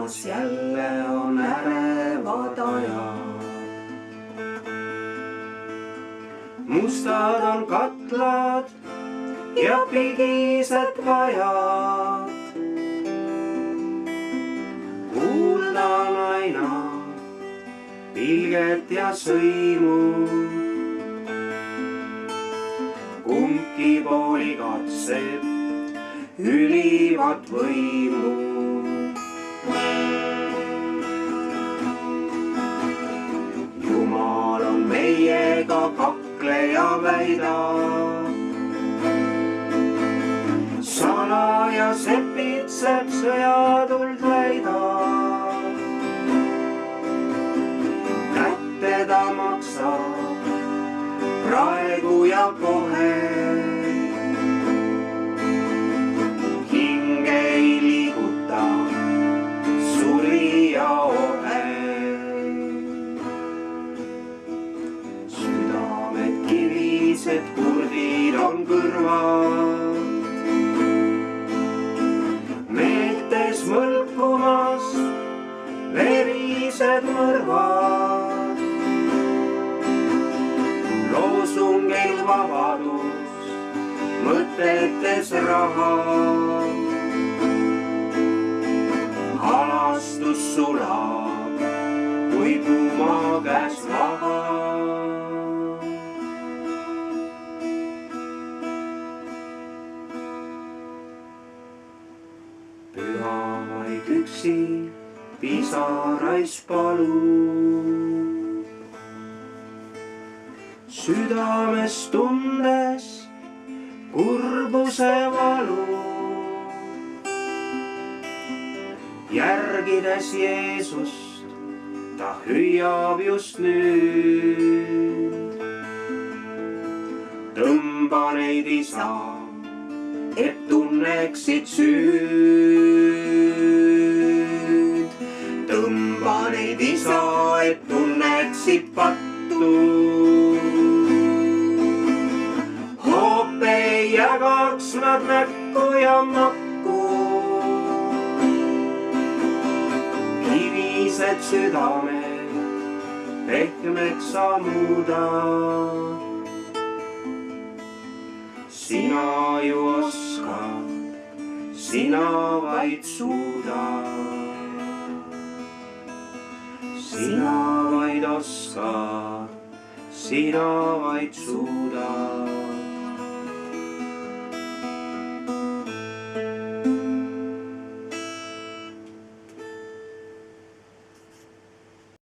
taevas jälle on ärevad ajad. Mustad on katlad ja pigised kajad. Kuulda on aina pilget ja sõimu. Kumbki pooli katseb ülivat võimu. Jumal on meiega kakleja väidab. Salaja sepitseb sõjatuld väidab. Kätte ta maksab praegu ja kohe. Hinge ei liiguta surija ohe. Südamed kivised kurdid on kõrvad. Meeltes mõlkumas verised mõrvad. Loosungil vabadus, mõtetes raha. Halastus sulab, kui kuuma käes maha. Pühamaid üksi pisarais palub. Südames tundes kurbuse valu. Järgides Jeesust, ta hüüab just nüüd. Tõmba neid isa, et tunneksid süüd. Tõmba neid isa, et tunneksid pattu. Hoope ei jagaks nad näkku ja makku. Kivised südamed pehmeks sa muuda. Sina ju oskad, sina vaid suudad. Sina vaid oskad, sina vaid suudad.